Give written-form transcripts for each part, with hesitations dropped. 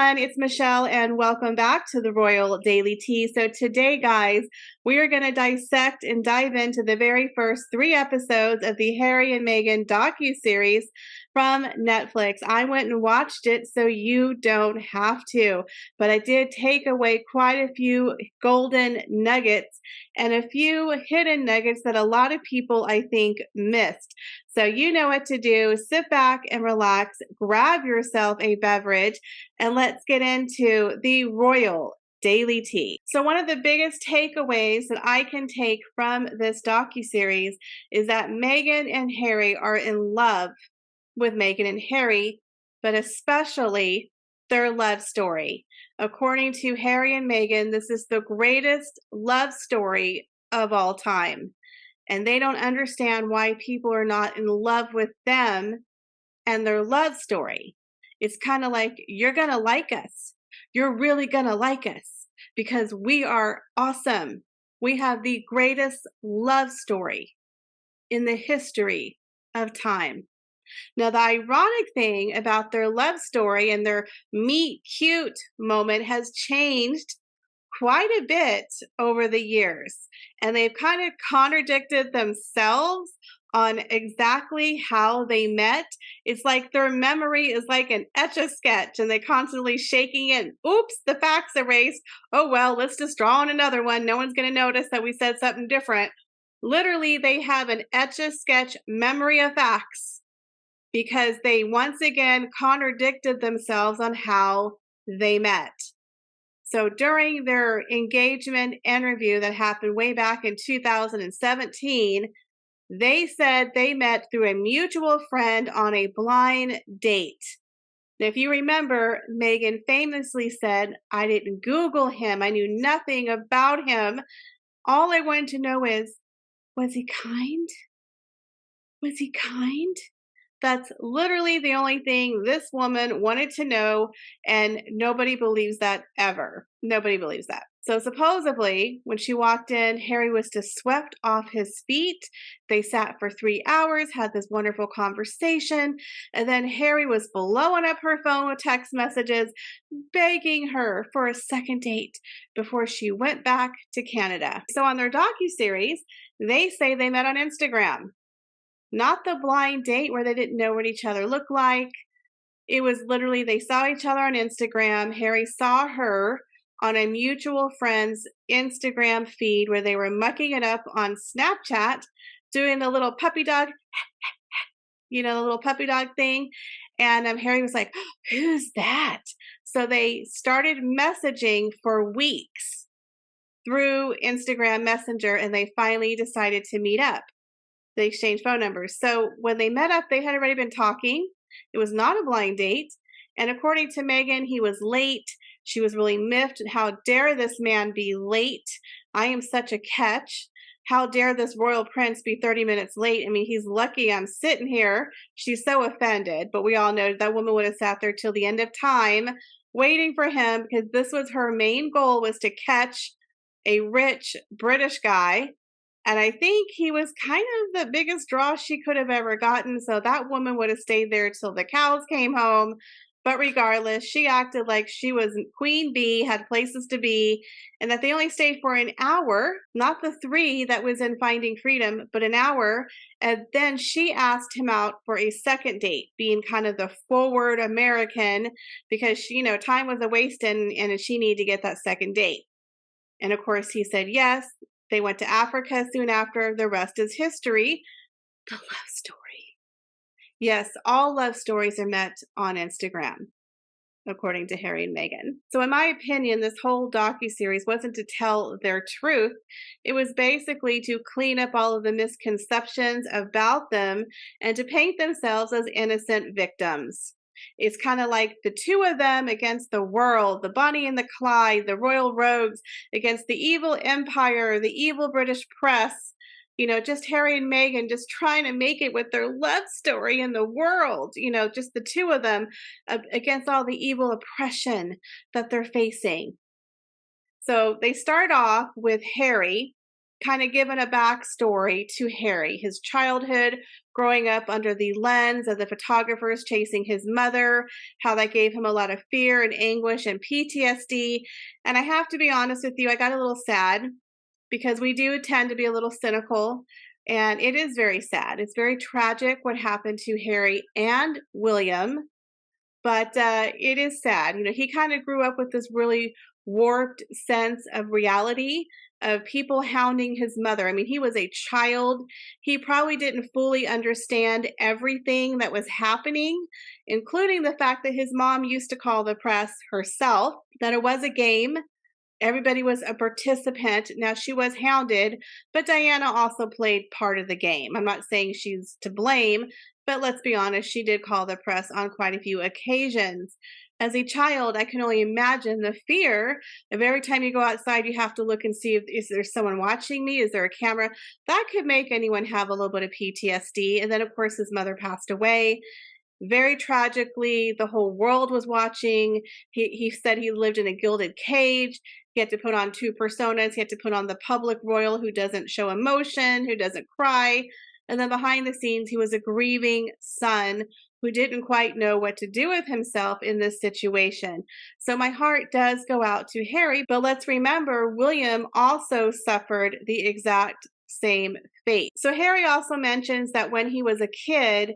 everyone, it's Michelle and welcome back to the Royal Daily Tea. So today, guys, we are going to dissect and dive into the very first 3 episodes of the Harry and Meghan docuseries from Netflix. I went and watched it so you don't have to, but I did take away quite a few golden nuggets and a few hidden nuggets that a lot of people, I think, missed. So you know what to do. Sit back and relax, grab yourself a beverage, and let's get into the Royal Daily Tea. So one of the biggest takeaways that I can take from this docuseries is that Meghan and Harry are in love with Meghan and Harry, but especially their love story. According to Harry and Meghan, this is the greatest love story of all time. And they don't understand why people are not in love with them and their love story. It's kind of like, you're going to like us. You're really going to like us because we are awesome. We have the greatest love story in the history of time. Now, the ironic thing about their love story and their meet cute moment has changed quite a bit over the years, and they've kind of contradicted themselves on exactly how they met. It's like their memory is like an Etch-a-Sketch and they're constantly shaking it. Oops, the facts erased. Oh, well, let's just draw on another one. No one's going to notice that we said something different. Literally, they have an Etch-a-Sketch memory of facts because they once again contradicted themselves on how they met. So during their engagement interview that happened way back in 2017, they said they met through a mutual friend on a blind date. Now, if you remember, Meghan famously said, "I didn't Google him. I knew nothing about him. All I wanted to know is, was he kind? Was he kind?" That's literally the only thing this woman wanted to know, and nobody believes that ever. Nobody believes that. So supposedly, when she walked in, Harry was just swept off his feet. They sat for 3 hours, had this wonderful conversation, and then Harry was blowing up her phone with text messages, begging her for a second date before she went back to Canada. So on their docuseries, they say they met on Instagram. Not the blind date where they didn't know what each other looked like. It was literally they saw each other on Instagram. Harry saw her on a mutual friend's Instagram feed where they were mucking it up on Snapchat, doing the little puppy dog, the little puppy dog thing. And Harry was like, "Who's that?" So they started messaging for weeks through Instagram Messenger, and they finally decided to meet up. They exchanged phone numbers. So when they met up, they had already been talking. It was not a blind date. And according to Meghan, he was late. She was really miffed. How dare this man be late? I am such a catch. How dare this royal prince be 30 minutes late? I mean, he's lucky I'm sitting here. She's so offended. But we all know that woman would have sat there till the end of time waiting for him because this was her main goal, was to catch a rich British guy. And I think he was kind of the biggest draw she could have ever gotten. So that woman would have stayed there till the cows came home. But regardless, she acted like she was Queen Bee, had places to be, and that they only stayed for an hour, not the 3 that was in Finding Freedom, but an hour. And then she asked him out for a second date, being kind of the forward American, because time was a waste and she needed to get that second date. And of course, he said yes. They went to Africa soon after. The rest is history. The love story. Yes, all love stories are met on Instagram, according to Harry and Meghan. So in my opinion, this whole docuseries wasn't to tell their truth. It was basically to clean up all of the misconceptions about them and to paint themselves as innocent victims. It's kind of like the 2 of them against the world, the Bonnie and the Clyde, the royal rogues against the evil empire, the evil British press. Just Harry and Meghan just trying to make it with their love story in the world. Just the 2 of them against all the evil oppression that they're facing. So they start off with Harry kind of given a backstory to Harry, his childhood, growing up under the lens of the photographers chasing his mother, how that gave him a lot of fear and anguish and PTSD. And I have to be honest with you, I got a little sad because we do tend to be a little cynical. And it is very sad. It's very tragic what happened to Harry and William. But it is sad. You know, he kind of grew up with this really warped sense of reality of people hounding his mother. I mean, he was a child. He probably didn't fully understand everything that was happening, including the fact that his mom used to call the press herself, that it was a game. Everybody was a participant. Now, she was hounded, but Diana also played part of the game. I'm not saying she's to blame, but let's be honest, she did call the press on quite a few occasions. As a child, I can only imagine the fear of every time you go outside, you have to look and see if is there someone watching me? Is there a camera? That could make anyone have a little bit of PTSD. And then, of course, his mother passed away. Very tragically, the whole world was watching. He said he lived in a gilded cage. He had to put on two personas. He had to put on the public royal who doesn't show emotion, who doesn't cry. And then behind the scenes, he was a grieving son who didn't quite know what to do with himself in this situation. So my heart does go out to Harry, but let's remember William also suffered the exact same fate. So Harry also mentions that when he was a kid,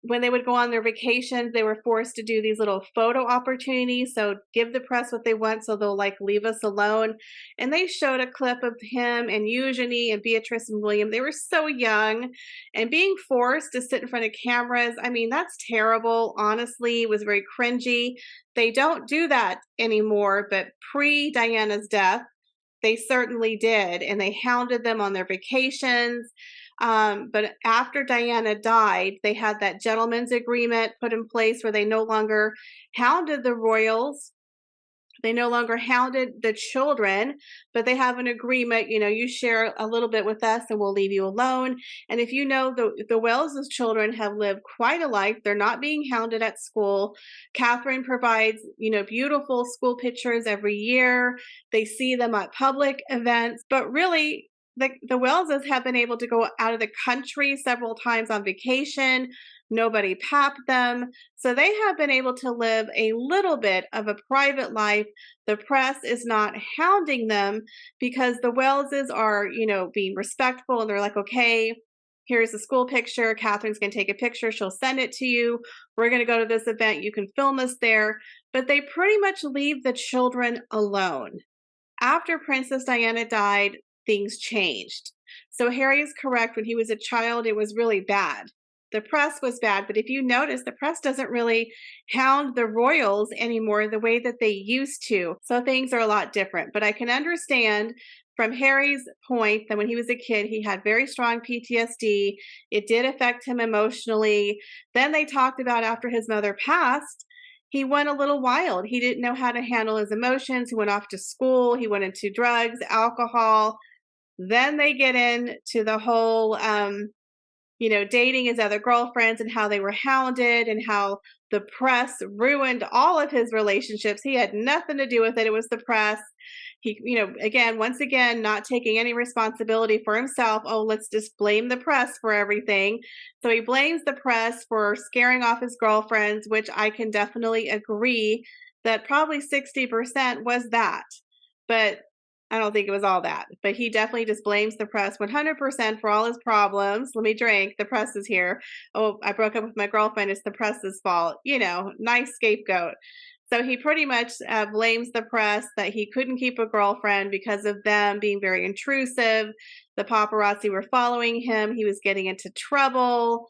when they would go on their vacations, they were forced to do these little photo opportunities. So give the press what they want, so they'll like leave us alone. And they showed a clip of him and Eugenie and Beatrice and William. They were so young and being forced to sit in front of cameras. I mean, that's terrible. Honestly, it was very cringy. They don't do that anymore, but pre-Diana's death, they certainly did. And they hounded them on their vacations. But after Diana died, they had that gentleman's agreement put in place where they no longer hounded the royals. They no longer hounded the children, but they have an agreement, you know, you share a little bit with us and we'll leave you alone. And if you know, the Wells's children have lived quite a life. They're not being hounded at school. Catherine provides, you know, beautiful school pictures every year. They see them at public events, but really, the Welleses have been able to go out of the country several times on vacation. Nobody papped them. So they have been able to live a little bit of a private life. The press is not hounding them because the Welleses are, you know, being respectful, and they're like, okay, here's a school picture. Catherine's going to take a picture. She'll send it to you. We're going to go to this event. You can film us there. But they pretty much leave the children alone. After Princess Diana died, things changed. So Harry is correct. When he was a child, it was really bad. The press was bad, but if you notice, the press doesn't really hound the royals anymore the way that they used to. So things are a lot different. But I can understand from Harry's point that when he was a kid, he had very strong PTSD. It did affect him emotionally. Then they talked about after his mother passed, he went a little wild. He didn't know how to handle his emotions. He went off to school. He went into drugs, alcohol. Then they get into the whole, you know, dating his other girlfriends and how they were hounded and how the press ruined all of his relationships. He had nothing to do with it. It was the press. He, you know, once again, not taking any responsibility for himself. Oh, let's just blame the press for everything. So he blames the press for scaring off his girlfriends, which I can definitely agree that probably 60% was that. But I don't think it was all that, but he definitely just blames the press 100% for all his problems. Let me drink. The press is here. Oh, I broke up with my girlfriend. It's the press's fault. You know, nice scapegoat. So he pretty much blames the press that he couldn't keep a girlfriend because of them being very intrusive. The paparazzi were following him. He was getting into trouble.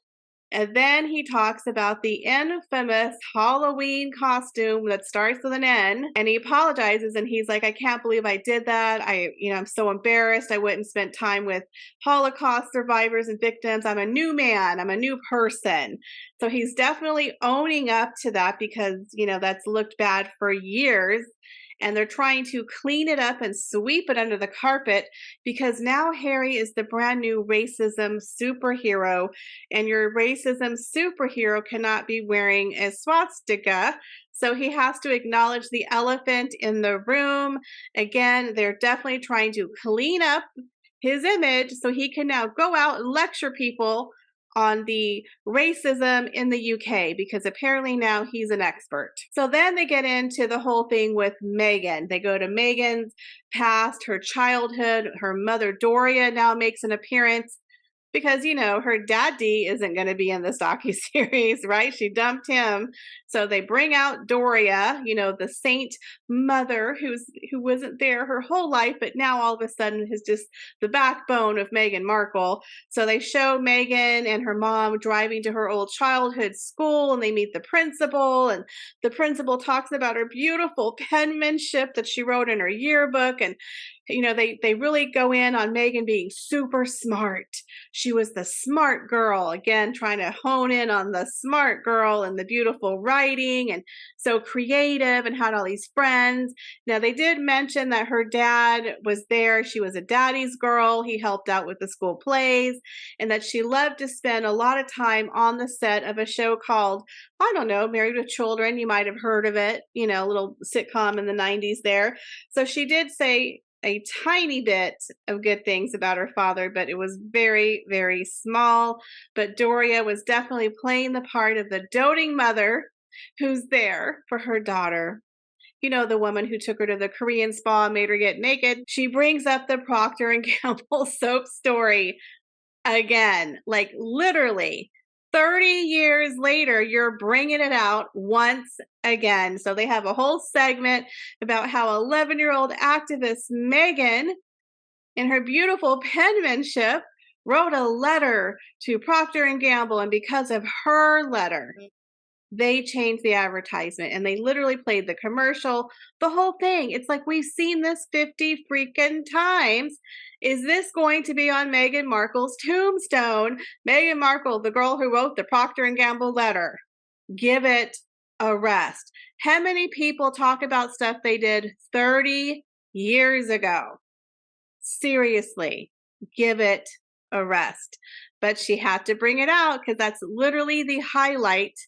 And then he talks about the infamous Halloween costume that starts with an N, and he apologizes and he's like, I can't believe I did that. I'm so embarrassed. I went and spent time with Holocaust survivors and victims. I'm a new man. I'm a new person. So he's definitely owning up to that because, you know, that's looked bad for years. And they're trying to clean it up and sweep it under the carpet because now Harry is the brand new racism superhero. And your racism superhero cannot be wearing a swastika. So he has to acknowledge the elephant in the room. Again, they're definitely trying to clean up his image so he can now go out and lecture people on the racism in the UK, because apparently now he's an expert. So then they get into the whole thing with Meghan. They go to Meghan's past, her childhood. Her mother Doria now makes an appearance, because, you know, her daddy isn't going to be in this docuseries, right? She dumped him. So they bring out Doria, you know, the saint mother who wasn't there her whole life, but now all of a sudden is just the backbone of Meghan Markle. So they show Meghan and her mom driving to her old childhood school, and they meet the principal, and the principal talks about her beautiful penmanship that she wrote in her yearbook. And you know, they really go in on Meghan being super smart. She was the smart girl, again, trying to hone in on the smart girl and the beautiful writing, and so creative, and had all these friends. Now, they did mention that her dad was there. She was a daddy's girl. He helped out with the school plays, and that she loved to spend a lot of time on the set of a show called, I don't know, Married with Children. You might have heard of it, you know, a little sitcom in the 90s there. So she did say a tiny bit of good things about her father, but it was very, very small. But Doria was definitely playing the part of the doting mother who's there for her daughter. You know, the woman who took her to the Korean spa and made her get naked. She brings up the Procter and Gamble soap story again, like literally 30 years later, you're bringing it out once again. So they have a whole segment about how 11-year-old activist Meghan, in her beautiful penmanship, wrote a letter to Procter and Gamble, and because of her letter, they changed the advertisement, and they literally played the commercial, the whole thing. It's like, we've seen this 50 freaking times. Is this going to be on Meghan Markle's tombstone? Meghan Markle, the girl who wrote the Procter and Gamble letter. Give it a rest. How many people talk about stuff they did 30 years ago? Seriously, give it a rest. But she had to bring it out because that's literally the highlight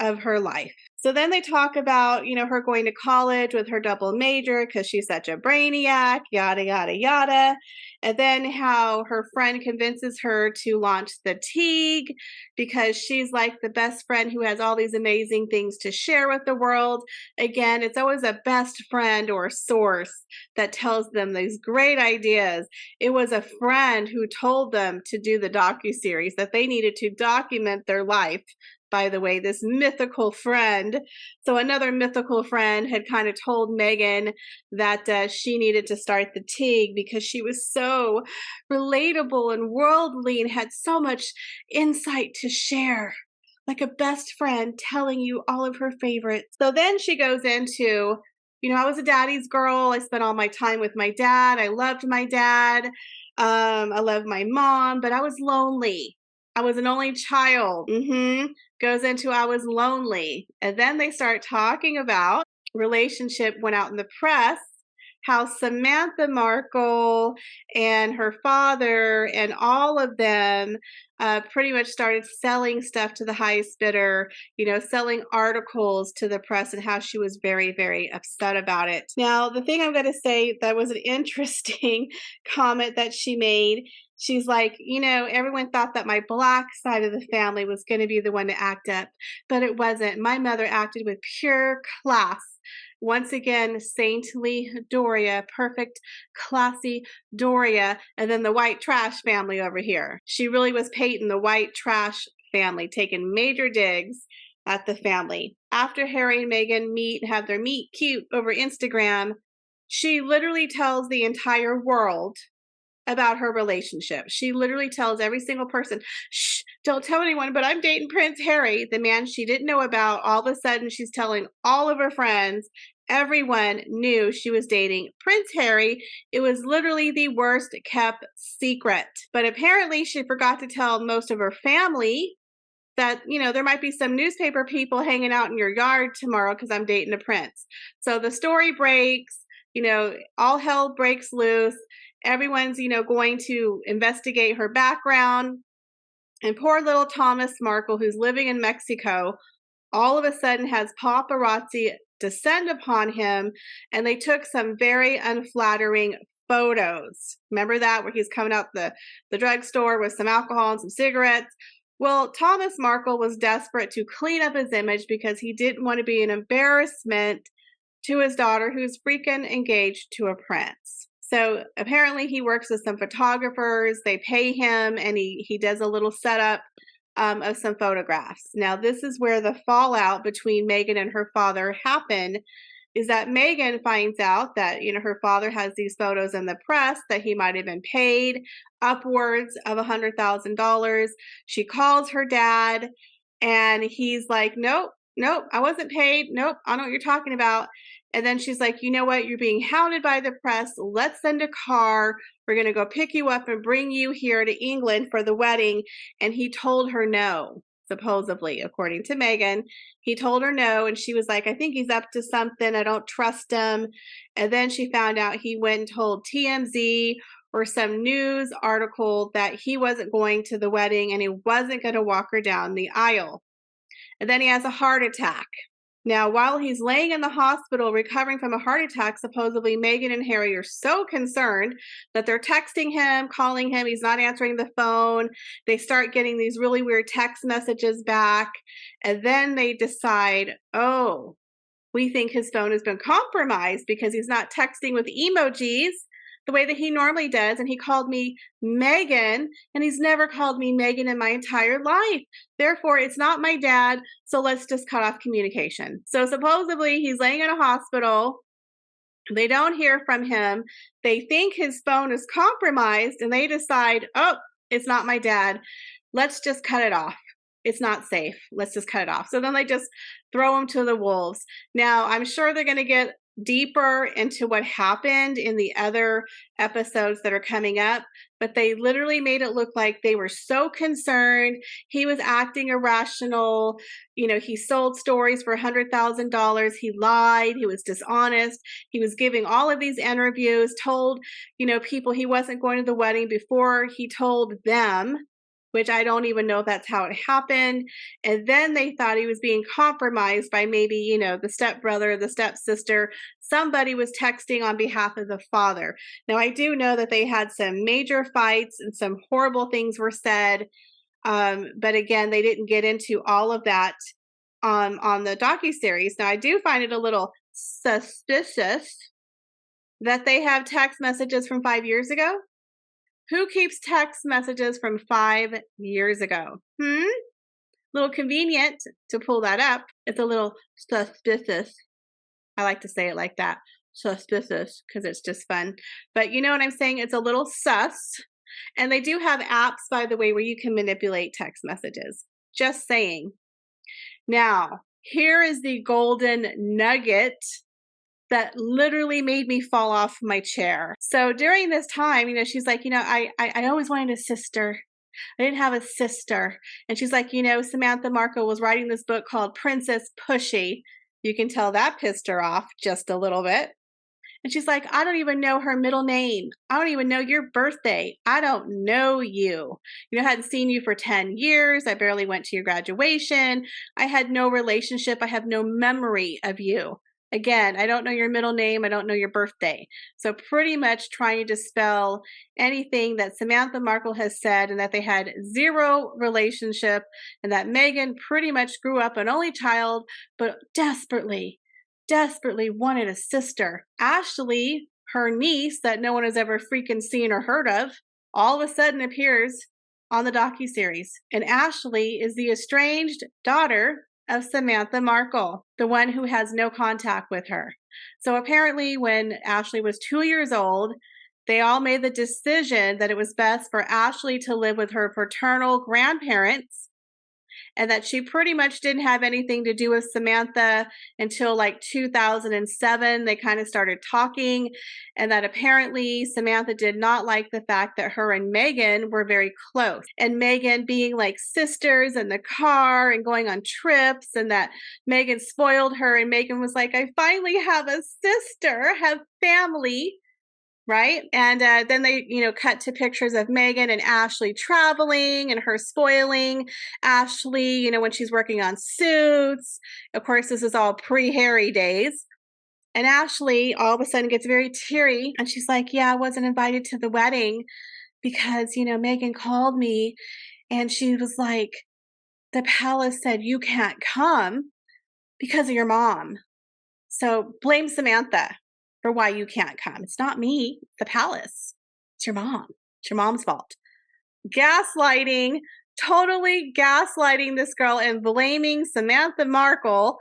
of her life. So then they talk about, you know, her going to college with her double major because she's such a brainiac, yada, yada, yada. And then how her friend convinces her to launch the Teague because she's like the best friend who has all these amazing things to share with the world. Again, it's always a best friend or source that tells them these great ideas. It was a friend who told them to do the docuseries, that they needed to document their life. By the way, this mythical friend. So another mythical friend had kind of told Meghan that she needed to start the Teague because she was so relatable and worldly and had so much insight to share, like a best friend telling you all of her favorites. So then she goes into, you know, I was a daddy's girl. I spent all my time with my dad. I loved my dad. I loved my mom, but I was lonely. I was an only child. Goes into I was lonely. And then they start talking about relationship went out in the press, how Samantha Markle and her father and all of them pretty much started selling stuff to the highest bidder, you know, selling articles to the press, and how she was very, very upset about it. Now, the thing I'm going to say that was an interesting comment that she made, she's like, you know, everyone thought that my black side of the family was going to be the one to act up, but it wasn't. My mother acted with pure class. Once again, saintly Doria, perfect, classy Doria, and then the white trash family over here. She really was painting the white trash family, taking major digs at the family. After Harry and Meghan have their meet cute over Instagram, she literally tells the entire world about her relationship. She literally tells every single person, shh, don't tell anyone, but I'm dating Prince Harry, the man she didn't know about. All of a sudden, she's telling all of her friends. Everyone knew she was dating Prince Harry. It was literally the worst kept secret. But apparently, she forgot to tell most of her family that, you know, there might be some newspaper people hanging out in your yard tomorrow because I'm dating a prince. So the story breaks, you know, all hell breaks loose. Everyone's, you know, going to investigate her background. And poor little Thomas Markle, who's living in Mexico, all of a sudden has paparazzi descend upon him, and they took some very unflattering photos. Remember that, where he's coming out the drugstore with some alcohol and some cigarettes? Well, Thomas Markle was desperate to clean up his image because he didn't want to be an embarrassment to his daughter, who's freaking engaged to a prince. So apparently he works with some photographers. They pay him, and he does a little setup of some photographs. Now, this is where the fallout between Meghan and her father happened, is that Meghan finds out that, her father has these photos in the press, that he might have been paid upwards of $100,000. She calls her dad, and he's like, nope, I wasn't paid. Nope, I know what you're talking about. And then she's like, you know what? You're being hounded by the press. Let's send a car. We're going to go pick you up and bring you here to England for the wedding. And he told her no, supposedly, according to Meghan. He told her no. And she was like, I think he's up to something. I don't trust him. And then she found out he went and told TMZ or some news article that he wasn't going to the wedding and he wasn't going to walk her down the aisle. And then he has a heart attack. Now, while he's laying in the hospital recovering from a heart attack, supposedly Meghan and Harry are so concerned that they're texting him, calling him. He's not answering the phone. They start getting these really weird text messages back. And then they decide, oh, we think his phone has been compromised because he's not texting with emojis the way that he normally does. And he called me Meghan, and he's never called me Meghan in my entire life. Therefore, it's not my dad. So let's just cut off communication. So supposedly he's laying in a hospital. They don't hear from him. They think his phone is compromised, and they decide, oh, it's not my dad. Let's just cut it off. It's not safe. Let's just cut it off. So then they just throw him to the wolves. Now, I'm sure they're going to get deeper into what happened in the other episodes that are coming up, but they literally made it look like they were so concerned. He was acting irrational. He sold stories for $100,000. He lied. He was dishonest. He was giving all of these interviews, told, people he wasn't going to the wedding before he told them, which I don't even know if that's how it happened. And then they thought he was being compromised by maybe, the stepbrother, the stepsister. Somebody was texting on behalf of the father. Now, I do know that they had some major fights and some horrible things were said. But again, they didn't get into all of that on the docuseries. Now, I do find it a little suspicious that they have text messages from 5 years ago. Who keeps text messages from 5 years ago? Little convenient to pull that up. It's a little suspicious. I like to say it like that. Suspicious, because it's just fun. But you know what I'm saying? It's a little sus. And they do have apps, by the way, where you can manipulate text messages. Just saying. Now, here is the golden nugget that literally made me fall off my chair. So during this time, she's like, I always wanted a sister. I didn't have a sister. And she's like, Samantha Markle was writing this book called Princess Pushy. You can tell that pissed her off just a little bit. And she's like, I don't even know her middle name. I don't even know your birthday. I don't know you. I hadn't seen you for 10 years. I barely went to your graduation. I had no relationship. I have no memory of you. Again, I don't know your middle name. I don't know your birthday. So pretty much trying to dispel anything that Samantha Markle has said, and that they had zero relationship, and that Meghan pretty much grew up an only child, but desperately wanted a sister. Ashley, her niece that no one has ever freaking seen or heard of, all of a sudden appears on the docuseries. And Ashley is the estranged daughter of Samantha Markle, the one who has no contact with her. So apparently when Ashley was 2 years old, they all made the decision that it was best for Ashley to live with her paternal grandparents, and that she pretty much didn't have anything to do with Samantha until like 2007. They kind of started talking, and that apparently Samantha did not like the fact that her and Meghan were very close, and Meghan being like sisters in the car and going on trips, and that Meghan spoiled her, and Meghan was like, I finally have a sister, have family. Right. And then they, cut to pictures of Meghan and Ashley traveling and her spoiling Ashley, when she's working on Suits. Of course, this is all pre-Harry days. And Ashley all of a sudden gets very teary and she's like, yeah, I wasn't invited to the wedding because, Meghan called me and she was like, the palace said you can't come because of your mom. So blame Samantha for why you can't come. It's not me, it's the palace. It's your mom. It's your mom's fault. Gaslighting, totally gaslighting this girl and blaming Samantha Markle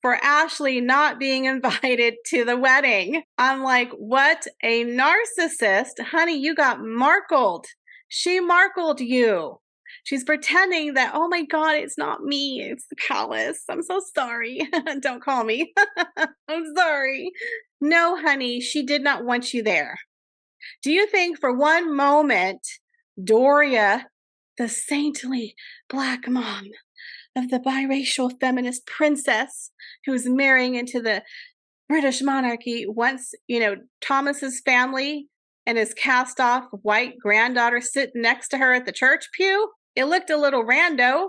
for Ashley not being invited to the wedding. I'm like, what a narcissist. Honey, you got markled. She markled you. She's pretending that, oh my God, it's not me, it's the palace. I'm so sorry. Don't call me. I'm sorry. No, honey, she did not want you there. Do you think for one moment, Doria, the saintly Black mom of the biracial feminist princess who's marrying into the British monarchy, wants, Thomas's family and his cast off white granddaughter sitting next to her at the church pew? It looked a little rando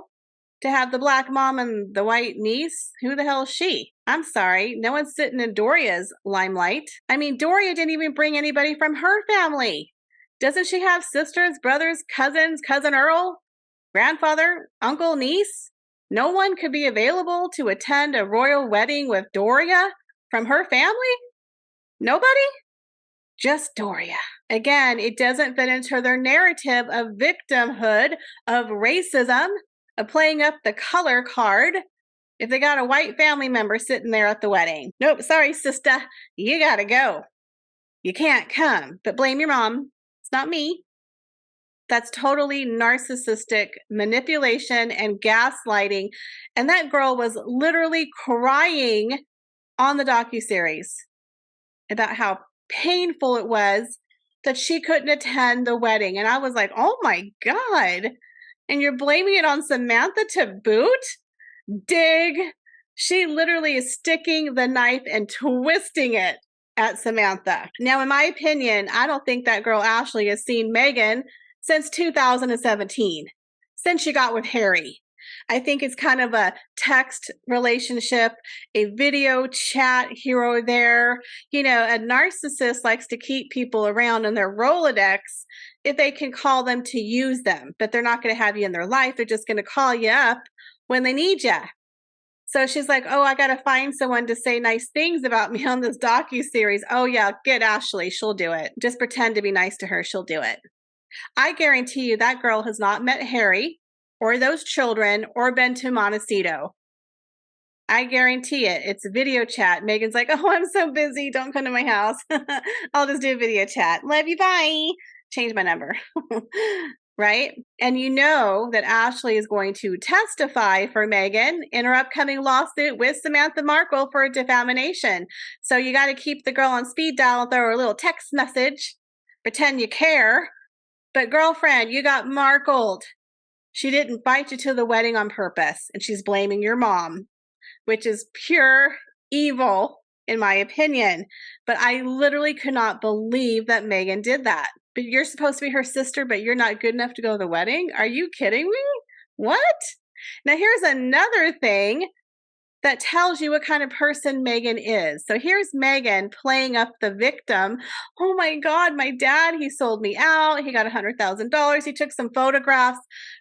to have the Black mom and the white niece. Who the hell is she? I'm sorry. No one's sitting in Doria's limelight. I mean, Doria didn't even bring anybody from her family. Doesn't she have sisters, brothers, cousins, cousin Earl, grandfather, uncle, niece? No one could be available to attend a royal wedding with Doria from her family? Nobody? Just Doria. Again, it doesn't fit into their narrative of victimhood, of racism, of playing up the color card if they got a white family member sitting there at the wedding. Nope, sorry, sister. You gotta go. You can't come, but blame your mom. It's not me. That's totally narcissistic manipulation and gaslighting. And that girl was literally crying on the docuseries about how painful it was that she couldn't attend the wedding. And I was like, oh my God. And you're blaming it on Samantha to boot? Dig. She literally is sticking the knife and twisting it at Samantha. Now, in my opinion, I don't think that girl Ashley has seen Meghan since 2017, since she got with Harry. I think it's kind of a text relationship, a video chat here or there. A narcissist likes to keep people around in their Rolodex if they can call them to use them, but they're not going to have you in their life. They're just going to call you up when they need you. So she's like, oh, I got to find someone to say nice things about me on this docuseries. Oh yeah, get Ashley. She'll do it. Just pretend to be nice to her. She'll do it. I guarantee you that girl has not met Harry or those children or been to Montecito. I guarantee it. It's a video chat. Meghan's like, oh, I'm so busy. Don't come to my house. I'll just do a video chat. Love you. Bye. Change my number. Right? And you know that Ashley is going to testify for Meghan in her upcoming lawsuit with Samantha Markle for defamation. So you got to keep the girl on speed dial and throw her a little text message. Pretend you care. But girlfriend, you got markled. She didn't invite you to the wedding on purpose, and she's blaming your mom, which is pure evil, in my opinion. But I literally could not believe that Meghan did that. But you're supposed to be her sister, but you're not good enough to go to the wedding? Are you kidding me? What? Now, here's another thing that tells you what kind of person Meghan is. So here's Meghan playing up the victim. Oh my God, my dad, he sold me out. He got $100,000. He took some photographs.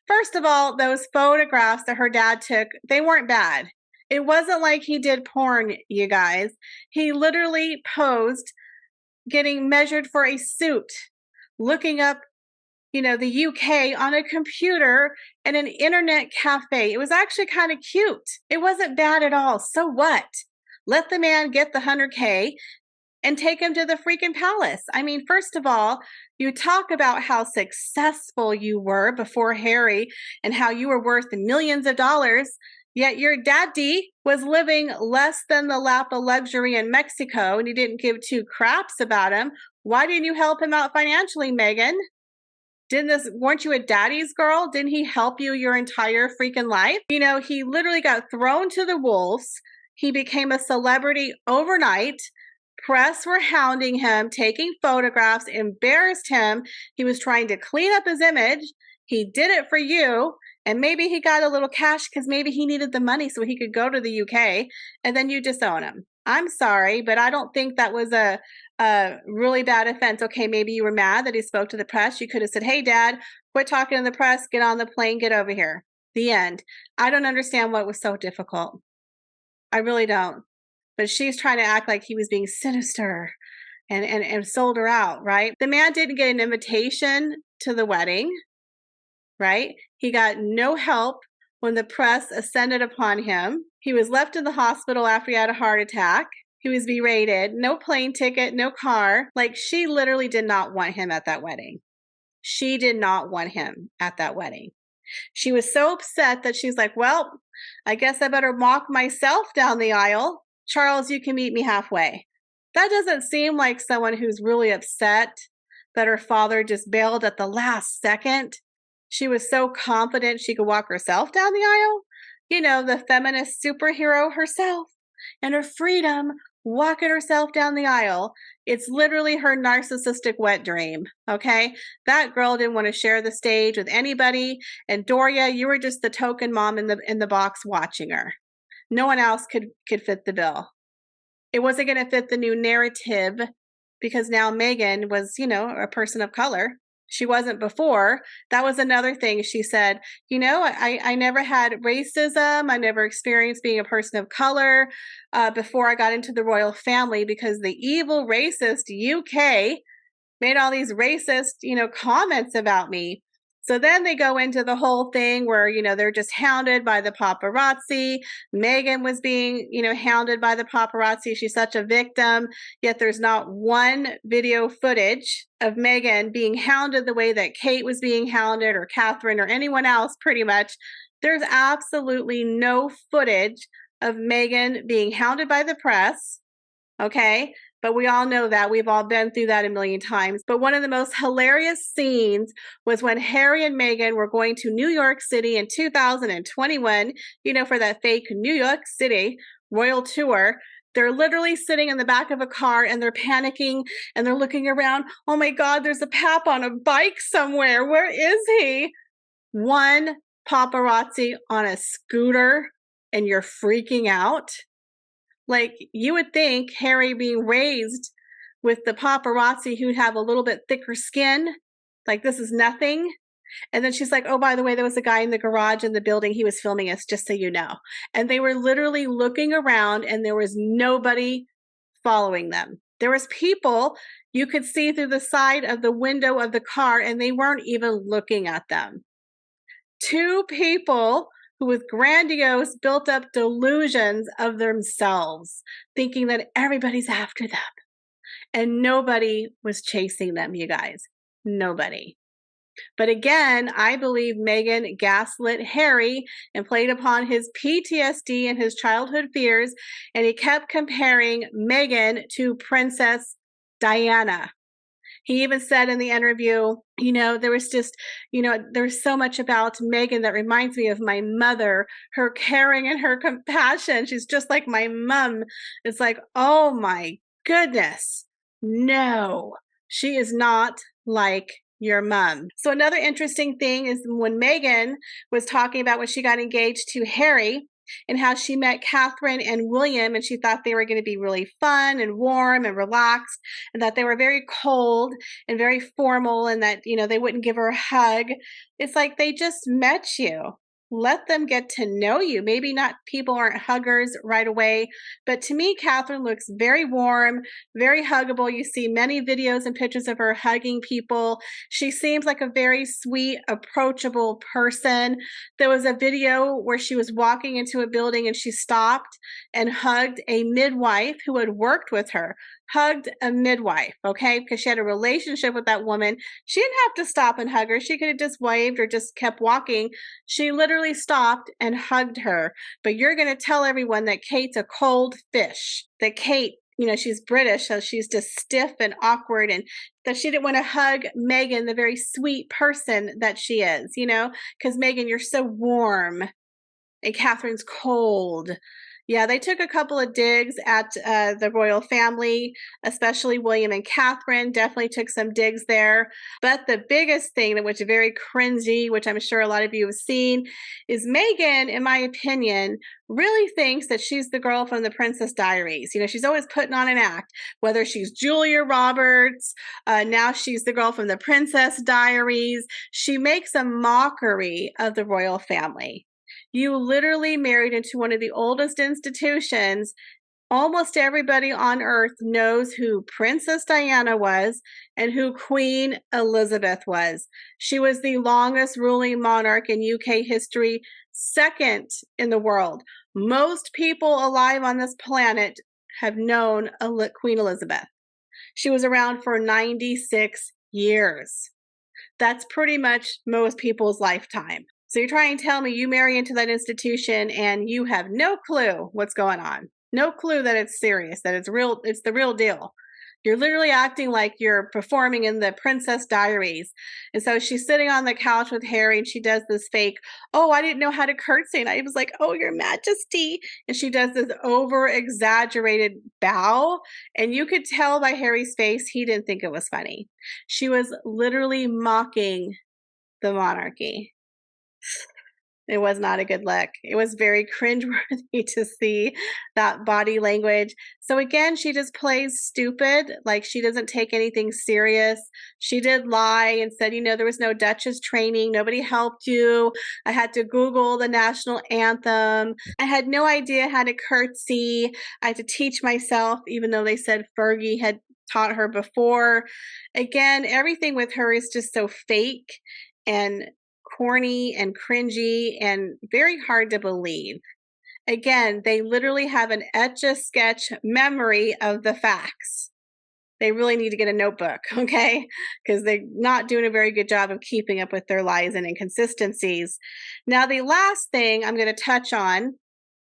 First of all, those photographs that her dad took, they weren't bad. It wasn't like he did porn, you guys. He literally posed getting measured for a suit, looking up the UK on a computer in an internet cafe. It was actually kind of cute. It wasn't bad at all. So what? Let the man get the 100K and take him to the freaking palace. I mean, first of all, you talk about how successful you were before Harry and how you were worth millions of dollars, yet your daddy was living less than the lap of luxury in Mexico and you didn't give two craps about him. Why didn't you help him out financially, Meghan? Weren't you a daddy's girl? Didn't he help you your entire freaking life? He literally got thrown to the wolves. He became a celebrity overnight. Press were hounding him, taking photographs, embarrassed him. He was trying to clean up his image. He did it for you. And maybe he got a little cash because maybe he needed the money so he could go to the UK. And then you disown him. I'm sorry, but I don't think that was a really bad offense. Okay, maybe you were mad that he spoke to the press. You could have said, hey, Dad, quit talking to the press, get on the plane, get over here. The end. I don't understand what was so difficult. I really don't. But she's trying to act like he was being sinister and sold her out, right? The man didn't get an invitation to the wedding, right? He got no help when the press ascended upon him. He was left in the hospital after he had a heart attack. He was berated, no plane ticket, no car. Like, she literally did not want him at that wedding. She did not want him at that wedding. She was so upset that she's like, well, I guess I better walk myself down the aisle. Charles, you can meet me halfway. That doesn't seem like someone who's really upset that her father just bailed at the last second. She was so confident she could walk herself down the aisle. You know, the feminist superhero herself and her freedom walking herself down the aisle. It's literally her narcissistic wet dream, okay? That girl didn't want to share the stage with anybody. And Doria, you were just the token mom in the box watching her. No one else could fit the bill. It wasn't going to fit the new narrative because now Meghan was, you know, a person of color. She wasn't before. That was another thing. She said, you know, I never had racism. I never experienced being a person of color before I got into the royal family because the evil racist UK made all these racist, you know, comments about me. So then they go into the whole thing where, you know, they're just hounded by the paparazzi. Meghan was being, you know, hounded by the paparazzi. She's such a victim, yet there's not one video footage of Meghan being hounded the way that Kate was being hounded or Catherine or anyone else pretty much. There's absolutely no footage of Meghan being hounded by the press, okay? But we all know that. We've all been through that a million times. But one of the most hilarious scenes was when Harry and Meghan were going to New York City in 2021, you know, for that fake New York City royal tour. They're literally sitting in the back of a car and they're panicking and they're looking around. Oh my God, there's a pap on a bike somewhere. Where is he? One paparazzi on a scooter and you're freaking out. Like, you would think Harry being raised with the paparazzi who'd have a little bit thicker skin, like this is nothing. And then she's like, oh, by the way, there was a guy in the garage in the building. He was filming us, just so you know. And they were literally looking around and there was nobody following them. There was people you could see through the side of the window of the car and they weren't even looking at them. Two people who with grandiose built up delusions of themselves, thinking that everybody's after them. And nobody was chasing them, you guys. Nobody. But again, I believe Meghan gaslit Harry and played upon his PTSD and his childhood fears, and he kept comparing Meghan to Princess Diana. He even said in the interview, you know, there was just, you know, there's so much about Meghan that reminds me of my mother, her caring and her compassion. She's just like my mom. It's like, oh my goodness. No, she is not like your mom. So another interesting thing is when Meghan was talking about when she got engaged to Harry, and how she met Catherine and William, and she thought they were going to be really fun and warm and relaxed, and that they were very cold and very formal, and that, you know, they wouldn't give her a hug. It's like, they just met you. Let them get to know you. Maybe not, people aren't huggers right away, but to me, Catherine looks very warm, very huggable. You see many videos and pictures of her hugging people. She seems like a very sweet, approachable person. There was a video where she was walking into a building and she stopped and hugged a midwife who had worked with her. Hugged a midwife, okay, because she had a relationship with that woman. She didn't have to stop and hug her. She could have just waved or just kept walking. She literally stopped and hugged her. But you're going to tell everyone that Kate's a cold fish, that Kate, you know, she's British, so she's just stiff and awkward, and that she didn't want to hug Meghan, the very sweet person that she is, you know, because Meghan, you're so warm and Catherine's cold. Yeah, they took a couple of digs at the royal family, especially William and Catherine. Definitely took some digs there. But the biggest thing that was very cringy, which I'm sure a lot of you have seen, is Meghan, in my opinion, really thinks that she's the girl from the Princess Diaries. You know, she's always putting on an act, whether she's Julia Roberts, now she's the girl from the Princess Diaries. She makes a mockery of the royal family. You literally married into one of the oldest institutions. Almost everybody on earth knows who Princess Diana was and who Queen Elizabeth was. She was the longest ruling monarch in UK history, second in the world. Most people alive on this planet have known Queen Elizabeth. She was around for 96 years. That's pretty much most people's lifetime. So you're trying to tell me you marry into that institution and you have no clue what's going on. No clue that it's serious, that it's real, it's the real deal. You're literally acting like you're performing in the Princess Diaries. And so she's sitting on the couch with Harry and she does this fake, oh, I didn't know how to curtsy. And I was like, oh, Your Majesty. And she does this over exaggerated bow. And you could tell by Harry's face, he didn't think it was funny. She was literally mocking the monarchy. It was not a good look. It was very cringeworthy to see that body language. So again, she just plays stupid, like she doesn't take anything serious. She did lie and said, you know, there was no Duchess training. Nobody helped you. I had to Google the national anthem. I had no idea how to curtsy. I had to teach myself, even though they said Fergie had taught her before. Again, everything with her is just so fake and corny and cringy and very hard to believe. Again, they literally have an etch-a-sketch memory of the facts. They really need to get a notebook, okay? Because they're not doing a very good job of keeping up with their lies and inconsistencies. Now, the last thing I'm going to touch on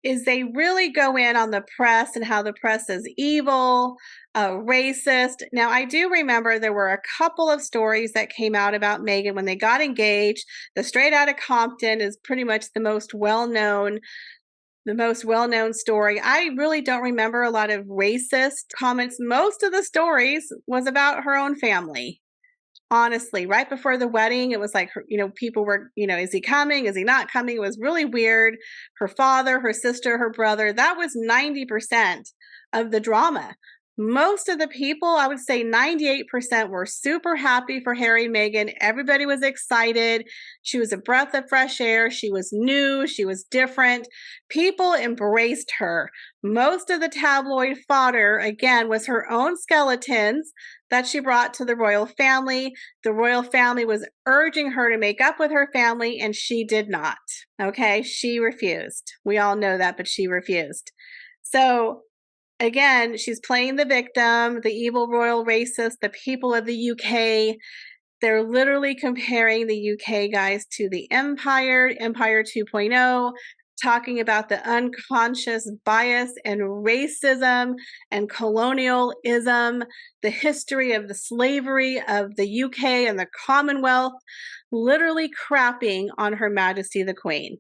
is they really go in on the press and how the press is evil, racist. Now, I do remember there were a couple of stories that came out about Meghan when they got engaged. The Straight Outta Compton is pretty much the most well-known story. I really don't remember a lot of racist comments. Most of the stories was about her own family. Honestly, right before the wedding, it was like, you know, people were, you know, is he coming? Is he not coming? It was really weird. Her father, her sister, her brother, that was 90% of the drama. Most of the people, I would say 98%, were super happy for Harry and Meghan. Everybody was excited. She was a breath of fresh air. She was new. She was different. People embraced her. Most of the tabloid fodder, again, was her own skeletons that she brought to the royal family. The royal family was urging her to make up with her family, and she did not. Okay, she refused. We all know that, but she refused. So again, she's playing the victim, the evil royal racist, the people of the UK. They're literally comparing the UK, guys, to the Empire 2.0, talking about the unconscious bias and racism and colonialism, the history of the slavery of the UK and the Commonwealth, literally crapping on Her Majesty the Queen,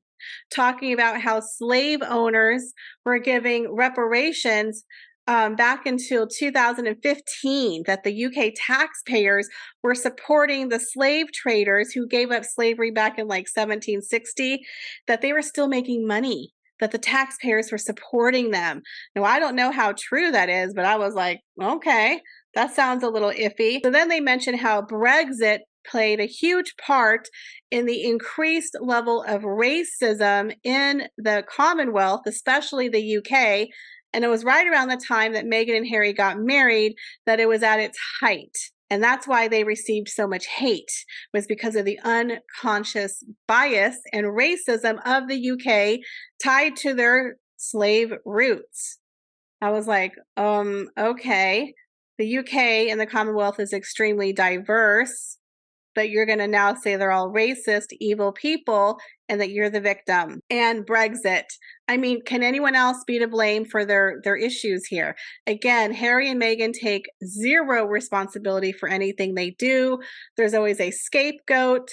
talking about how slave owners were giving reparations back until 2015, that the UK taxpayers were supporting the slave traders who gave up slavery back in like 1760, that they were still making money, that the taxpayers were supporting them. Now, I don't know how true that is, but I was like, okay, that sounds a little iffy. So then they mentioned how Brexit played a huge part in the increased level of racism in the Commonwealth, especially the UK. And it was right around the time that Meghan and Harry got married that it was at its height. And that's why they received so much hate, was because of the unconscious bias and racism of the UK tied to their slave roots. I was like, okay. The UK and the Commonwealth is extremely diverse, but you're going to now say they're all racist, evil people, and that you're the victim. And Brexit. I mean, can anyone else be to blame for their issues here? Again, Harry and Meghan take zero responsibility for anything they do. There's always a scapegoat.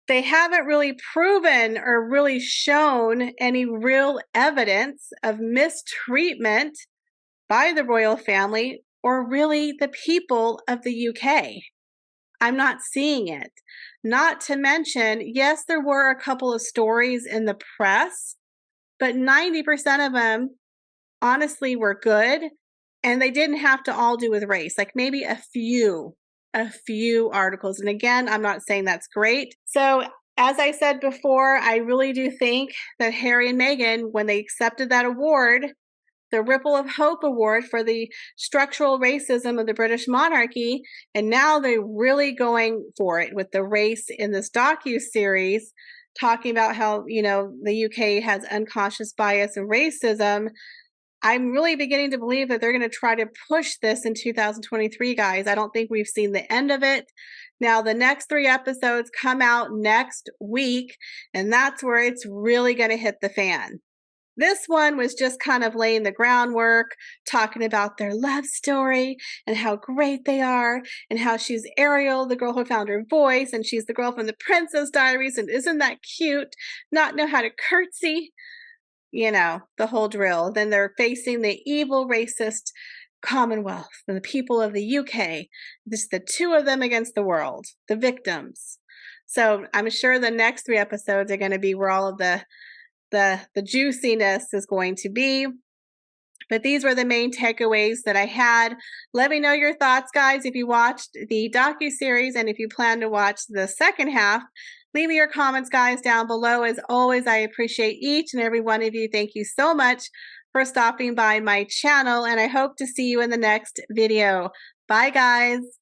they haven't really proven or really shown any real evidence of mistreatment by the royal family or really the people of the UK. I'm not seeing it. Not to mention, yes, there were a couple of stories in the press, but 90% of them honestly were good, and they didn't have to all do with race. Like maybe a few articles. And again, I'm not saying that's great. So as I said before, I really do think that Harry and Meghan, when they accepted that award, the Ripple of Hope Award for the structural racism of the British monarchy, and now they're really going for it with the race in this docuseries, talking about how, you know, the UK has unconscious bias and racism. I'm really beginning to believe that they're going to try to push this in 2023, guys. I don't think we've seen the end of it. Now, the next 3 episodes come out next week, and that's where it's really going to hit the fan. This one was just kind of laying the groundwork, talking about their love story and how great they are, and how she's Ariel, the girl who found her voice, and she's the girl from the Princess Diaries, and isn't that cute? Not know how to curtsy. You know, the whole drill. Then they're facing the evil, racist Commonwealth and the people of the UK. Just the 2 of them against the world, the victims. So I'm sure the next 3 episodes are going to be where all of the juiciness is going to be. But these were the main takeaways that I had. Let me know your thoughts, guys, if you watched the docuseries and if you plan to watch the second half. Leave me your comments, guys, down below. As always, I appreciate each and every one of you. Thank you so much for stopping by my channel, and I hope to see you in the next video. Bye, guys.